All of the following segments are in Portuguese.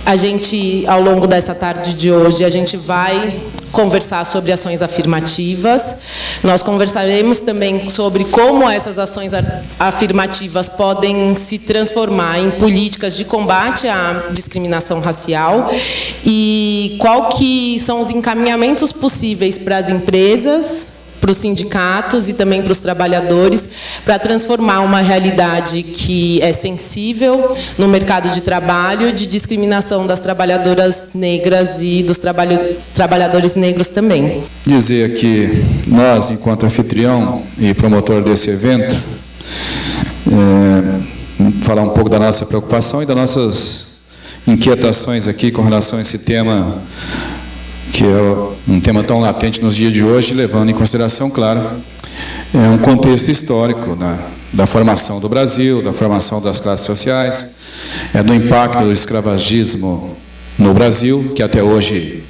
A gente, ao longo dessa tarde de hoje, a gente vai conversar sobre ações afirmativas. Nós conversaremos também sobre como essas ações afirmativas podem se transformar em políticas de combate à discriminação racial e qual que são os encaminhamentos possíveis para as empresas, para os sindicatos e também para os trabalhadores, para transformar uma realidade que é sensível no mercado de trabalho, de discriminação das trabalhadoras negras e dos trabalhadores negros também. Dizer que nós, enquanto anfitrião e promotor desse evento, falar um pouco da nossa preocupação e das nossas inquietações aqui com relação a esse tema, que é um tema tão latente nos dias de hoje, levando em consideração, claro, um contexto histórico da formação do Brasil, da formação das classes sociais, do impacto do escravagismo no Brasil, que até hoje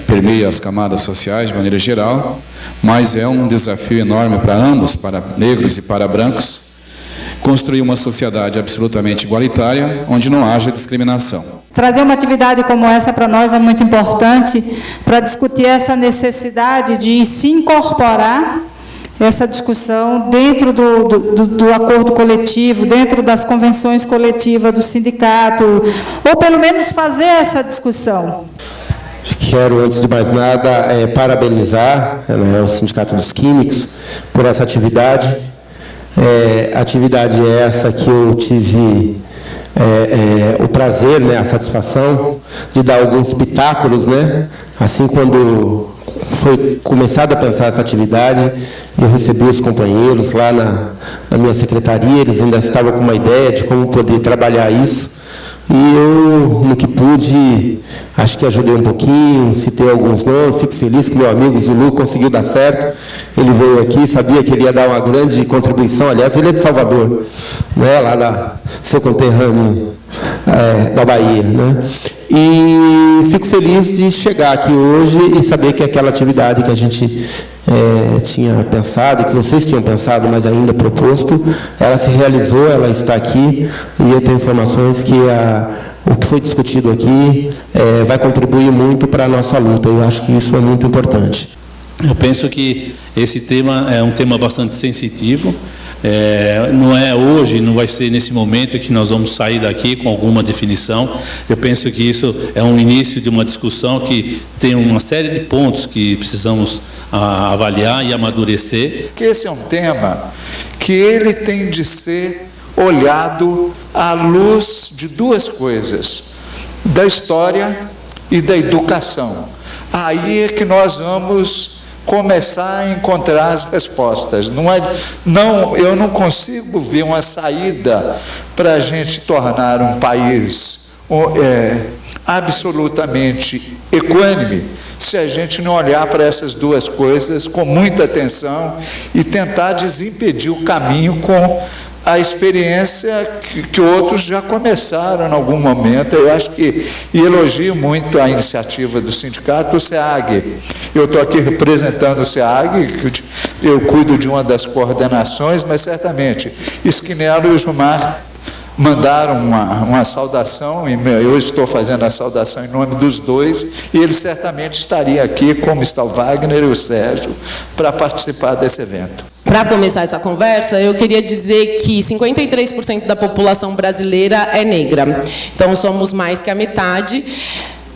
permeia as camadas sociais de maneira geral, mas é um desafio enorme para ambos, para negros e para brancos, construir uma sociedade absolutamente igualitária, onde não haja discriminação. Trazer uma atividade como essa para nós é muito importante para discutir essa necessidade de se incorporar essa discussão dentro do acordo coletivo, dentro das convenções coletivas do sindicato, ou pelo menos fazer essa discussão. Quero, antes de mais nada, parabenizar o Sindicato dos Químicos por essa atividade. Atividade essa que eu tive o prazer, a satisfação de dar alguns pitáculos, assim, quando foi começada a pensar essa atividade, eu recebi os companheiros lá na minha secretaria, eles ainda estavam com uma ideia de como poder trabalhar isso, e eu, no que pude, acho que ajudei um pouquinho, citei alguns nomes, fico feliz que meu amigo Zulu conseguiu dar certo. Ele veio aqui, sabia que ele ia dar uma grande contribuição, aliás, ele é de Salvador, lá seu conterrâneo da Bahia. E fico feliz de chegar aqui hoje e saber que aquela atividade que a gente tinha pensado, que vocês tinham pensado, mas ainda proposto, ela se realizou, ela está aqui, e eu tenho informações que o que foi discutido aqui vai contribuir muito para a nossa luta. Eu acho que isso é muito importante. Eu penso que esse tema é um tema bastante sensitivo. Não é hoje, não vai ser nesse momento que nós vamos sair daqui com alguma definição. Eu penso que isso é um início de uma discussão que tem uma série de pontos que precisamos avaliar e amadurecer. Que esse é um tema que ele tem de ser olhado à luz de duas coisas: da história e da educação. Aí é que nós vamos começar a encontrar as respostas. Eu não consigo ver uma saída para a gente tornar um país absolutamente equânime se a gente não olhar para essas duas coisas com muita atenção e tentar desimpedir o caminho com a experiência que outros já começaram em algum momento. Eu acho que, e elogio muito a iniciativa do sindicato, o SEAG. Eu estou aqui representando o SEAG, eu cuido de uma das coordenações, mas certamente Esquinelo e o Gilmar mandaram uma saudação, e eu estou fazendo a saudação em nome dos dois, e ele certamente estaria aqui, como está o Wagner e o Sérgio, para participar desse evento. Para começar essa conversa, eu queria dizer que 53% da população brasileira é negra. Então, somos mais que a metade.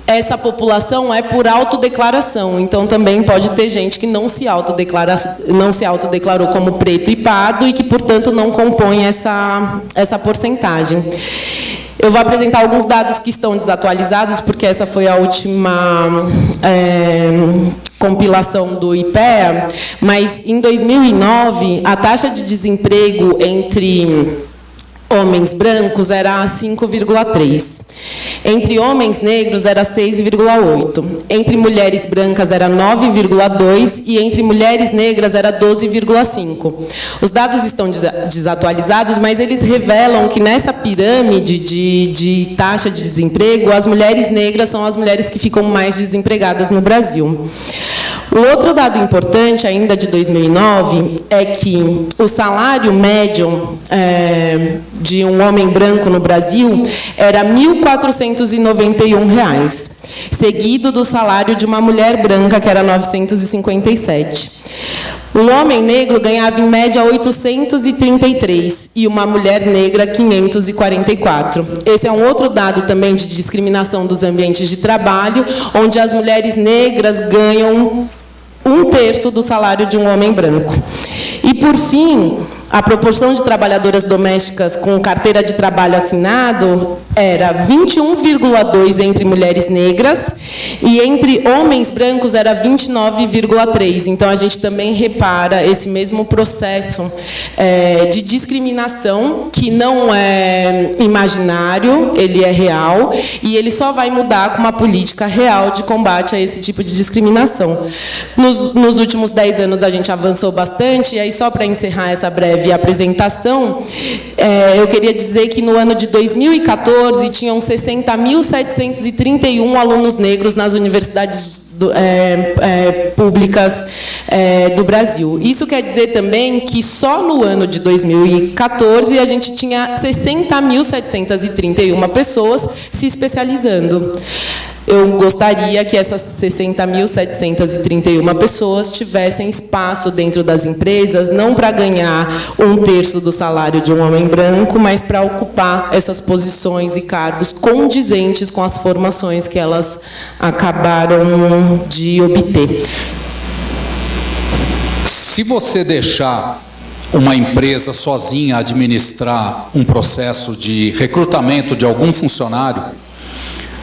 Essa população é por autodeclaração, então também pode ter gente que não se autodeclarou como preto e pardo e que, portanto, não compõe essa porcentagem. Eu vou apresentar alguns dados que estão desatualizados, porque essa foi a última compilação do IPEA, mas em 2009, a taxa de desemprego entre homens brancos era 5,3. Entre homens negros era 6,8. Entre mulheres brancas era 9,2 e entre mulheres negras era 12,5. Os dados estão desatualizados, mas eles revelam que nessa pirâmide de taxa de desemprego, as mulheres negras são as mulheres que ficam mais desempregadas no Brasil. O outro dado importante, ainda de 2009, é que o salário médio de um homem branco no Brasil era R$ 1.491, seguido do salário de uma mulher branca, que era 957. Um homem negro ganhava, em média, 833 e uma mulher negra, 544. Esse é um outro dado também de discriminação dos ambientes de trabalho, onde as mulheres negras ganham 1/3 do salário de um homem branco. E, por fim, a proporção de trabalhadoras domésticas com carteira de trabalho assinado era 21,2 entre mulheres negras e entre homens brancos era 29,3. Então, a gente também repara esse mesmo processo de discriminação, que não é imaginário, ele é real, e ele só vai mudar com uma política real de combate a esse tipo de discriminação. Nos últimos 10 anos, a gente avançou bastante, e aí, só para encerrar essa breve apresentação, eu queria dizer que no ano de 2014 tinham 60.731 alunos negros nas universidades públicas do Brasil. Isso quer dizer também que só no ano de 2014 a gente tinha 60.731 pessoas se especializando. Eu gostaria que essas 60.731 pessoas tivessem espaço dentro das empresas, não para ganhar 1/3 do salário de um homem branco, mas para ocupar essas posições e cargos condizentes com as formações que elas acabaram de obter. Se você deixar uma empresa sozinha administrar um processo de recrutamento de algum funcionário,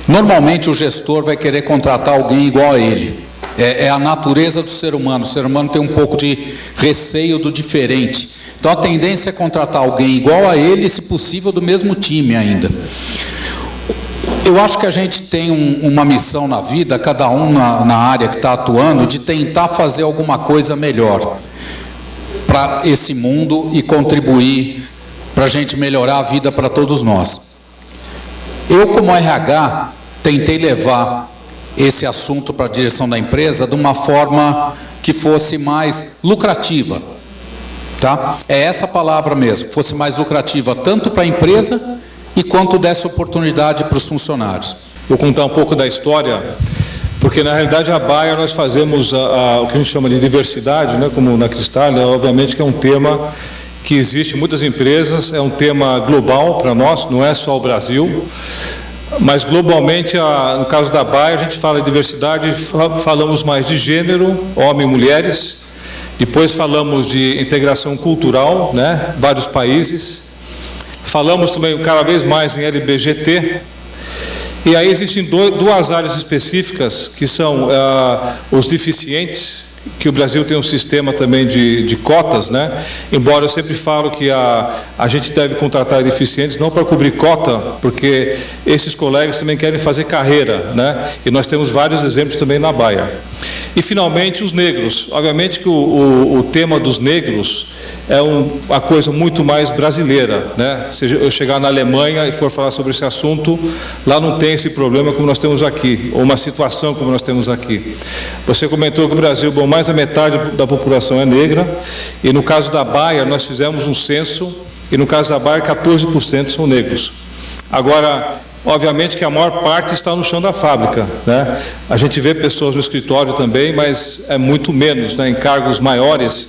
normalmente o gestor vai querer contratar alguém igual a ele. É a natureza do ser humano. O ser humano tem um pouco de receio do diferente. Então a tendência é contratar alguém igual a ele, se possível do mesmo time ainda. Eu acho que a gente tem uma missão na vida, cada um na área que está atuando, de tentar fazer alguma coisa melhor para esse mundo e contribuir para a gente melhorar a vida para todos nós. Eu, como RH, tentei levar esse assunto para a direção da empresa de uma forma que fosse mais lucrativa. Tá? É essa palavra mesmo, fosse mais lucrativa tanto para a empresa e quanto desse oportunidade para os funcionários. Vou contar um pouco da história, porque na realidade a Bayer nós fazemos o que a gente chama de diversidade, né, como na Cristália, obviamente que é um tema que existe em muitas empresas, é um tema global para nós, não é só o Brasil, mas globalmente, no caso da Bayer, a gente fala de diversidade, falamos mais de gênero, homens e mulheres, depois falamos de integração cultural, né, vários países, falamos também cada vez mais em LGBTQ, e aí existem duas áreas específicas, que são os deficientes, que o Brasil tem um sistema também de cotas, né? Embora eu sempre falo que a gente deve contratar deficientes não para cobrir cota, porque esses colegas também querem fazer carreira, né? E nós temos vários exemplos também na Bayer. E finalmente os negros. Obviamente que o tema dos negros é uma coisa muito mais brasileira, né? Se eu chegar na Alemanha e for falar sobre esse assunto, lá não tem esse problema como nós temos aqui, ou uma situação como nós temos aqui. Você comentou que o Brasil, mais da metade da população é negra, e no caso da Bayer nós fizemos um censo, e no caso da Bayer 14% são negros. Agora, obviamente que a maior parte está no chão da fábrica, né? A gente vê pessoas no escritório também, mas é muito menos, né? Em cargos maiores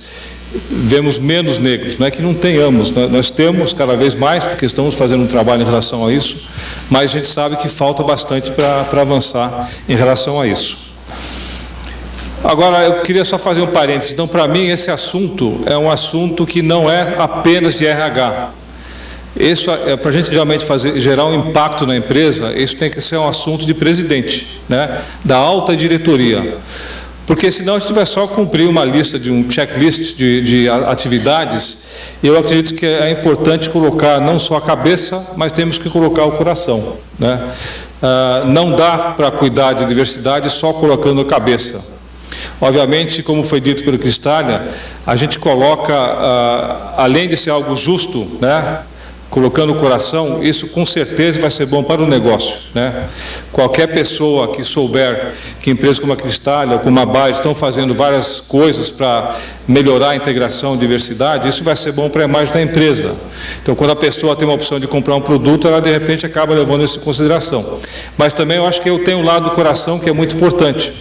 vemos menos negros, não é que não tenhamos, nós temos cada vez mais, porque estamos fazendo um trabalho em relação a isso, mas a gente sabe que falta bastante para avançar em relação a isso. Agora, eu queria só fazer um parênteses. Então, para mim, esse assunto é um assunto que não é apenas de RH. Isso para a gente realmente gerar um impacto na empresa, isso tem que ser um assunto de presidente, né? Da alta diretoria. Porque senão a gente vai só cumprir uma lista, de um checklist de atividades. Eu acredito que é importante colocar não só a cabeça, mas temos que colocar o coração, né? Não dá para cuidar de diversidade só colocando a cabeça. Obviamente, como foi dito pelo Cristália, a gente coloca, além de ser algo justo, né, colocando o coração, isso com certeza vai ser bom para o negócio, né? Qualquer pessoa que souber que empresas como a Cristália, como a Bayer estão fazendo várias coisas para melhorar a integração e diversidade, isso vai ser bom para a imagem da empresa. Então, quando a pessoa tem uma opção de comprar um produto, ela de repente acaba levando isso em consideração. Mas também eu acho que eu tenho um lado do coração que é muito importante.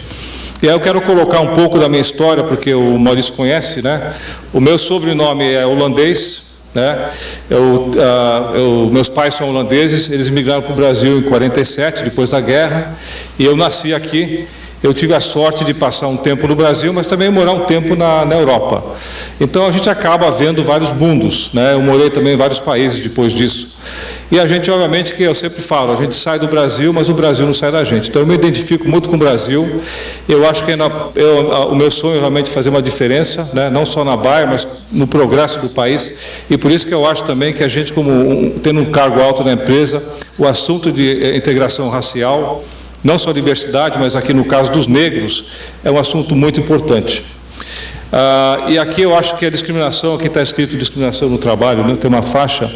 E aí eu quero colocar um pouco da minha história, porque o Maurício conhece, né? O meu sobrenome é holandês, né? Meus pais são holandeses, eles migraram para o Brasil em 47, depois da guerra, e eu nasci aqui. Eu tive a sorte de passar um tempo no Brasil, mas também morar um tempo na Europa. Então a gente acaba vendo vários mundos, né? Eu morei também em vários países depois disso. E a gente, obviamente, que eu sempre falo, a gente sai do Brasil, mas o Brasil não sai da gente. Então eu me identifico muito com o Brasil. Eu acho que o meu sonho é realmente fazer uma diferença, né? Não só na Bayer, mas no progresso do país. E por isso que eu acho também que a gente, tendo um cargo alto na empresa, o assunto de integração racial, não só a diversidade, mas aqui no caso dos negros, é um assunto muito importante. E aqui eu acho que a discriminação, aqui está escrito discriminação no trabalho, né? Tem uma faixa.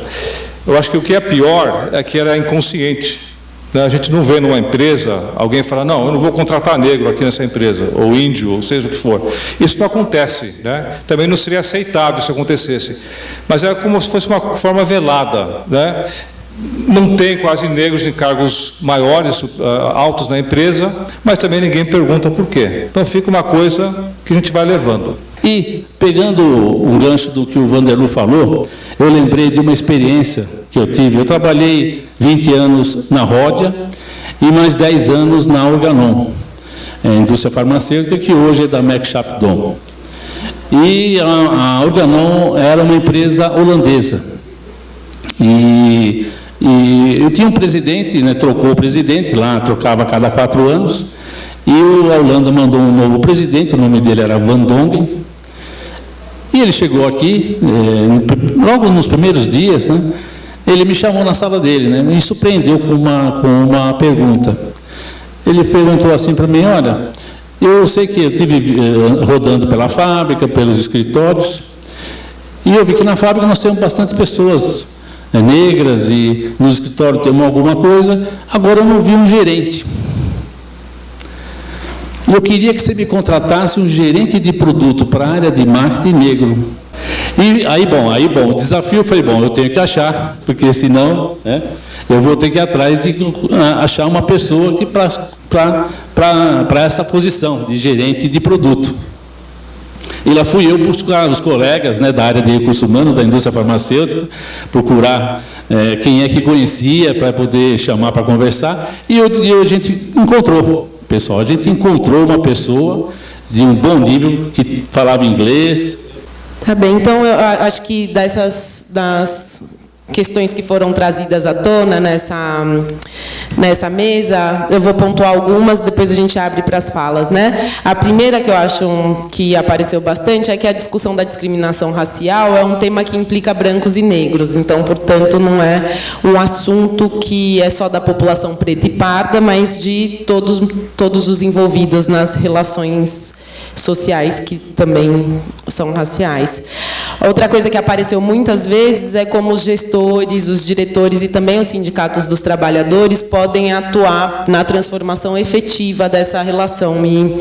Eu acho que o que é pior é que ela é inconsciente. Né? A gente não vê numa empresa alguém falar, não, eu não vou contratar negro aqui nessa empresa, ou índio, ou seja o que for. Isso não acontece, né? Também não seria aceitável se acontecesse. Mas é como se fosse uma forma velada, né? Não tem quase negros em cargos maiores, altos na empresa, mas também ninguém pergunta por quê. Então fica uma coisa que a gente vai levando. E, pegando um gancho do que o Vanderlu falou, eu lembrei de uma experiência que eu tive. Eu trabalhei 20 anos na Ródia e mais 10 anos na Organon, indústria farmacêutica, que hoje é da Merck Sharp Dohme. E a Organon era uma empresa holandesa. E eu tinha um presidente, né, trocou o presidente, lá trocava a cada 4 anos, e a Holanda mandou um novo presidente, o nome dele era Van Dongen, e ele chegou aqui, logo nos primeiros dias, né, ele me chamou na sala dele, né, me surpreendeu com uma pergunta. Ele perguntou assim para mim, olha, eu sei que eu estive rodando pela fábrica, pelos escritórios, e eu vi que na fábrica nós temos bastante pessoas negras e no escritório temos alguma coisa, agora eu não vi um gerente. Eu queria que você me contratasse um gerente de produto para a área de marketing negro. E aí, bom, o desafio foi, eu tenho que achar, porque senão, né, eu vou ter que ir atrás de achar uma pessoa para essa posição de gerente de produto. E lá fui eu buscar os colegas, né, da área de recursos humanos, da indústria farmacêutica, procurar quem é que conhecia para poder chamar para conversar, e a gente encontrou, pessoal, a gente encontrou uma pessoa de um bom nível, que falava inglês. Tá bem, então eu acho que das questões que foram trazidas à tona nessa mesa, eu vou pontuar algumas, depois a gente abre para as falas, né? A primeira que eu acho que apareceu bastante é que a discussão da discriminação racial é um tema que implica brancos e negros, então, portanto, não é um assunto que é só da população preta e parda, mas de todos os envolvidos nas relações sociais que também são raciais. Outra coisa que apareceu muitas vezes é como os gestores, os diretores e também os sindicatos dos trabalhadores podem atuar na transformação efetiva dessa relação. E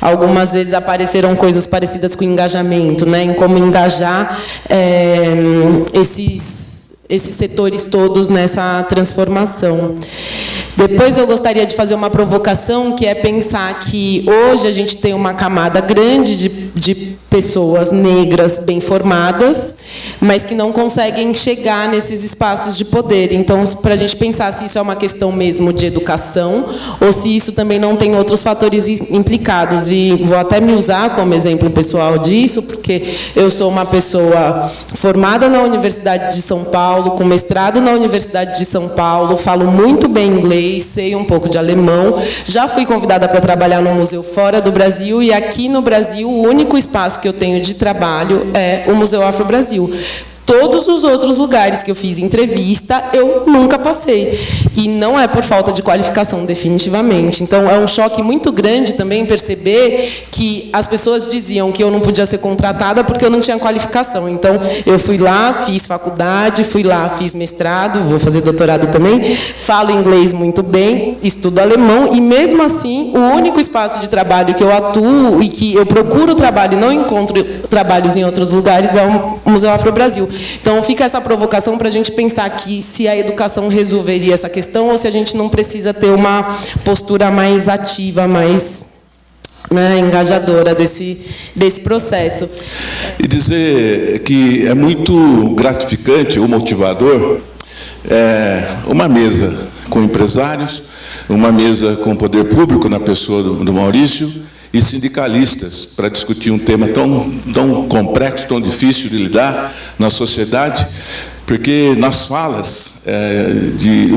algumas vezes apareceram coisas parecidas com engajamento, né, em como engajar esses setores todos nessa transformação. Depois eu gostaria de fazer uma provocação, que é pensar que hoje a gente tem uma camada grande de pessoas negras bem formadas, mas que não conseguem chegar nesses espaços de poder. Então, para a gente pensar se isso é uma questão mesmo de educação, ou se isso também não tem outros fatores implicados. E vou até me usar como exemplo pessoal disso, porque eu sou uma pessoa formada na Universidade de São Paulo, com mestrado na Universidade de São Paulo, falo muito bem inglês, sei um pouco de alemão, já fui convidada para trabalhar num museu fora do Brasil, e aqui no Brasil o único espaço que eu tenho de trabalho é o Museu Afro Brasil. Todos os outros lugares que eu fiz entrevista, eu nunca passei. E não é por falta de qualificação, definitivamente. Então, é um choque muito grande também perceber que as pessoas diziam que eu não podia ser contratada porque eu não tinha qualificação. Então, eu fui lá, fiz faculdade, fui lá, fiz mestrado, vou fazer doutorado também, falo inglês muito bem, estudo alemão, e mesmo assim, o único espaço de trabalho que eu atuo e que eu procuro trabalho e não encontro trabalhos em outros lugares é o Museu Afro-Brasil. Então, fica essa provocação para a gente pensar aqui se a educação resolveria essa questão ou se a gente não precisa ter uma postura mais ativa, mais engajadora desse processo. E dizer que é muito gratificante ou motivador uma mesa com empresários, uma mesa com o poder público na pessoa do Maurício, e sindicalistas, para discutir um tema tão complexo, tão difícil de lidar na sociedade, porque nas falas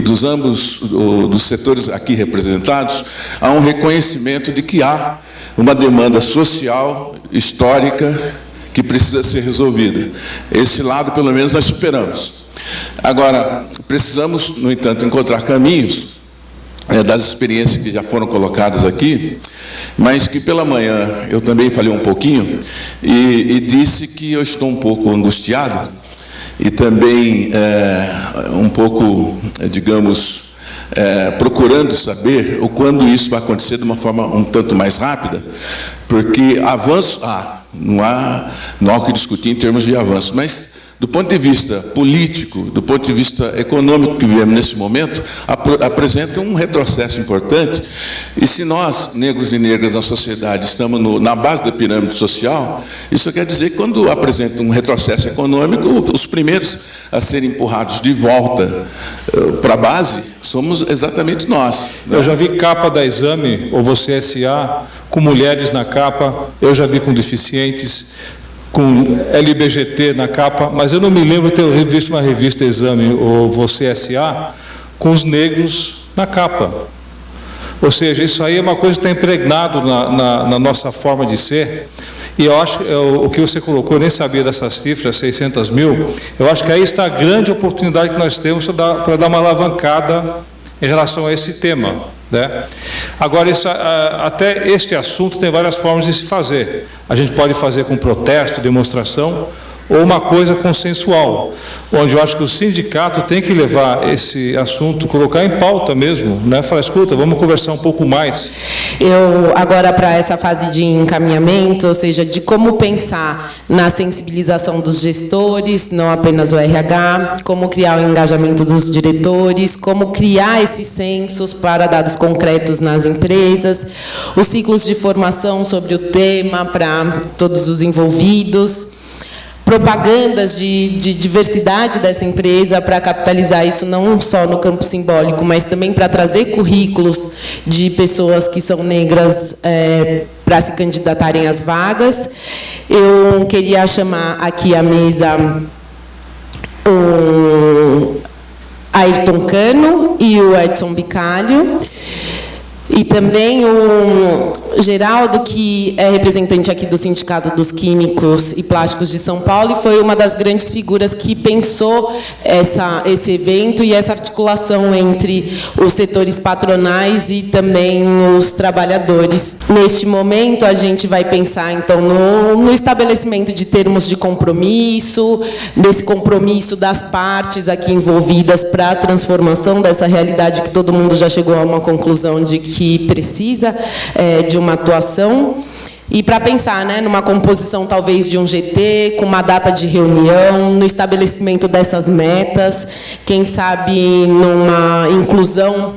dos setores aqui representados, há um reconhecimento de que há uma demanda social, histórica, que precisa ser resolvida. Esse lado, pelo menos, nós superamos. Agora, precisamos, no entanto, encontrar caminhos das experiências que já foram colocadas aqui, mas que pela manhã eu também falei um pouquinho e disse que eu estou um pouco angustiado e também um pouco, digamos, procurando saber quando isso vai acontecer de uma forma um tanto mais rápida, porque avanço não há o que discutir em termos de avanço, mas do ponto de vista político, do ponto de vista econômico que vivemos nesse momento, apresenta um retrocesso importante. E se nós, negros e negras na sociedade, estamos na base da pirâmide social, isso quer dizer que quando apresenta um retrocesso econômico, os primeiros a serem empurrados de volta para a base somos exatamente nós. Eu já vi capa da Exame, ou Você SA, com mulheres na capa, eu já vi com deficientes, com LBGT na capa, mas eu não me lembro de ter visto uma revista Exame, ou Você SA, com os negros na capa. Ou seja, isso aí é uma coisa que está impregnado na nossa forma de ser, e eu acho que o que você colocou, eu nem sabia dessas cifras, 600 mil, eu acho que aí está a grande oportunidade que nós temos para dar uma alavancada em relação a esse tema. Né? Agora, até este assunto tem várias formas de se fazer. A gente pode fazer com protesto, demonstração, ou uma coisa consensual, onde eu acho que o sindicato tem que levar esse assunto, colocar em pauta mesmo, né? Falar, escuta, vamos conversar um pouco mais. Agora, para essa fase de encaminhamento, ou seja, de como pensar na sensibilização dos gestores, não apenas o RH, como criar o engajamento dos diretores, como criar esses censos para dados concretos nas empresas, os ciclos de formação sobre o tema para todos os envolvidos, propagandas de diversidade dessa empresa para capitalizar isso não só no campo simbólico, mas também para trazer currículos de pessoas que são negras para se candidatarem às vagas. Eu queria chamar aqui à mesa o Ayrton Cano e o Edson Bicalho, e também o Geraldo, que é representante aqui do Sindicato dos Químicos e Plásticos de São Paulo, e foi uma das grandes figuras que pensou esse evento e essa articulação entre os setores patronais e também os trabalhadores. Neste momento, a gente vai pensar, então, no estabelecimento de termos de compromisso, desse compromisso das partes aqui envolvidas para a transformação dessa realidade que todo mundo já chegou a uma conclusão de que precisa de uma atuação, e para pensar, né, numa composição talvez de um GT, com uma data de reunião, no estabelecimento dessas metas, quem sabe numa inclusão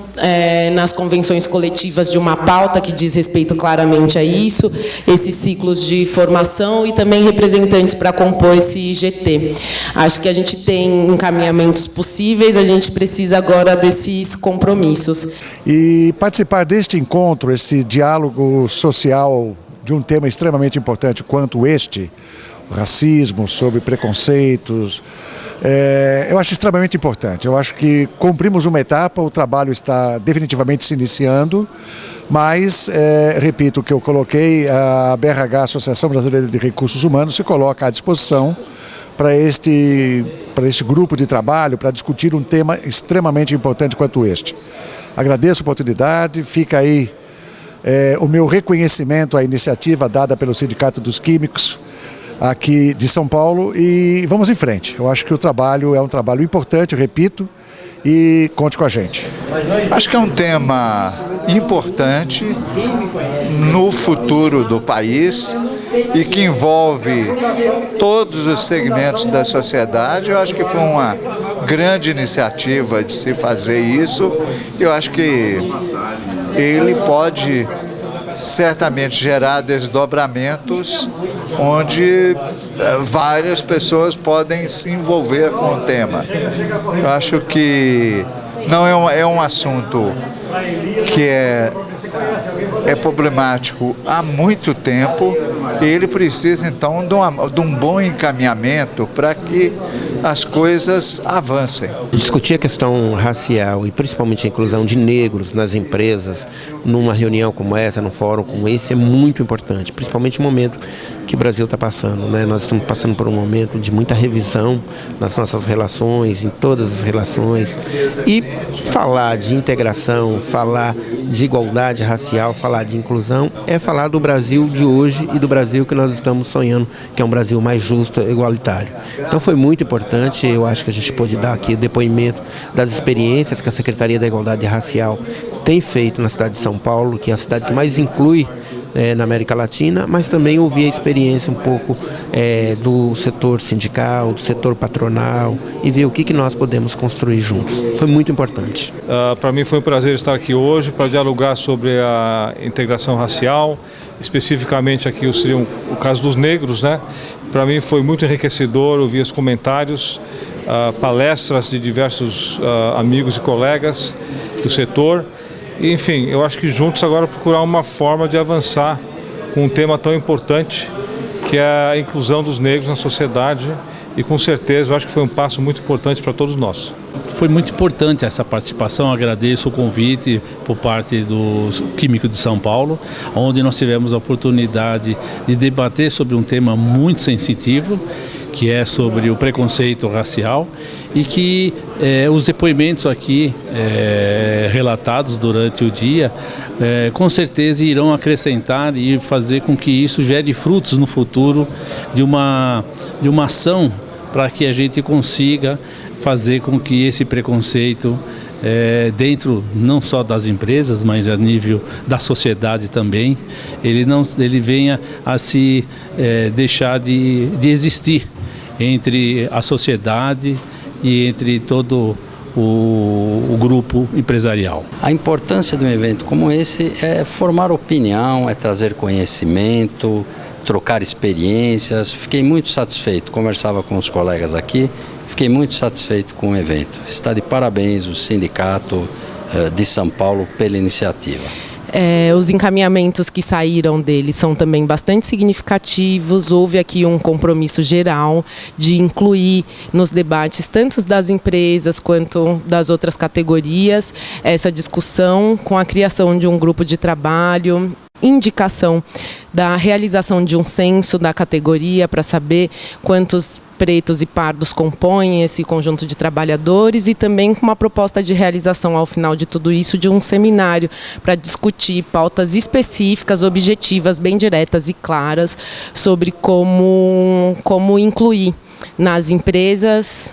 nas convenções coletivas de uma pauta que diz respeito claramente a isso, esses ciclos de formação e também representantes para compor esse GT. Acho que a gente tem encaminhamentos possíveis, a gente precisa agora desses compromissos. E participar deste encontro, esse diálogo social de um tema extremamente importante quanto este, o racismo, sobre preconceitos, eu acho extremamente importante. Eu acho que cumprimos uma etapa, o trabalho está definitivamente se iniciando, mas, repito o que eu coloquei, a BRH, Associação Brasileira de Recursos Humanos, se coloca à disposição para este grupo de trabalho, para discutir um tema extremamente importante quanto este. Agradeço a oportunidade, fica aí o meu reconhecimento à iniciativa dada pelo Sindicato dos Químicos aqui de São Paulo e vamos em frente. Eu acho que o trabalho é um trabalho importante, eu repito, e conte com a gente. Acho que é um tema importante no futuro do país e que envolve todos os segmentos da sociedade. Eu acho que foi uma grande iniciativa de se fazer isso. Eu acho que ele pode certamente gerar desdobramentos onde várias pessoas podem se envolver com o tema. Eu acho que não é um assunto que é problemático há muito tempo e ele precisa então de um bom encaminhamento para que as coisas avancem. Discutir a questão racial e principalmente a inclusão de negros nas empresas, numa reunião como essa, num fórum como esse, é muito importante, principalmente no momento que o Brasil está passando, né? Nós estamos passando por um momento de muita revisão nas nossas relações, em todas as relações, e falar de integração, falar de igualdade racial, falar de inclusão, é falar do Brasil de hoje e do Brasil que nós estamos sonhando, que é um Brasil mais justo e igualitário. Então foi muito importante, eu acho que a gente pôde dar aqui depoimento das experiências que a Secretaria da Igualdade Racial tem feito na cidade de São Paulo, que é a cidade que mais inclui na América Latina, mas também ouvir a experiência um pouco do setor sindical, do setor patronal e ver o que nós podemos construir juntos. Foi muito importante. Para mim foi um prazer estar aqui hoje para dialogar sobre a integração racial, especificamente aqui seria o caso dos negros, né? Para mim foi muito enriquecedor ouvir os comentários, palestras de diversos amigos e colegas do setor. Enfim, eu acho que juntos agora procurar uma forma de avançar com um tema tão importante que é a inclusão dos negros na sociedade e com certeza eu acho que foi um passo muito importante para todos nós. Foi muito importante essa participação, agradeço o convite por parte do Químico de São Paulo, onde nós tivemos a oportunidade de debater sobre um tema muito sensitivo, que é sobre o preconceito racial e que os depoimentos aqui relatados durante o dia com certeza irão acrescentar e fazer com que isso gere frutos no futuro de uma ação para que a gente consiga fazer com que esse preconceito dentro não só das empresas, mas a nível da sociedade também, ele venha a se deixar de existir entre a sociedade e entre todo o grupo empresarial. A importância de um evento como esse é formar opinião, é trazer conhecimento, trocar experiências. Fiquei muito satisfeito, conversava com os colegas aqui, fiquei muito satisfeito com o evento. Está de parabéns o Sindicato de São Paulo pela iniciativa. Os encaminhamentos que saíram dele são também bastante significativos. Houve aqui um compromisso geral de incluir nos debates, tanto das empresas quanto das outras categorias, essa discussão com a criação de um grupo de trabalho, indicação da realização de um censo da categoria para saber quantos pretos e pardos compõem esse conjunto de trabalhadores e também com uma proposta de realização ao final de tudo isso de um seminário para discutir pautas específicas, objetivas, bem diretas e claras sobre como incluir nas empresas,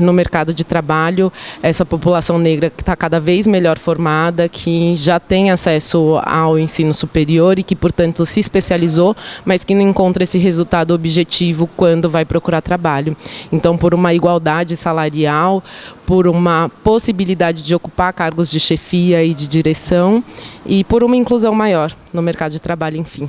no mercado de trabalho, essa população negra que está cada vez melhor formada, que já tem acesso ao ensino superior e que, portanto, se especializou, mas que não encontra esse resultado objetivo quando vai procurar trabalho. Então, por uma igualdade salarial, por uma possibilidade de ocupar cargos de chefia e de direção e por uma inclusão maior no mercado de trabalho, enfim.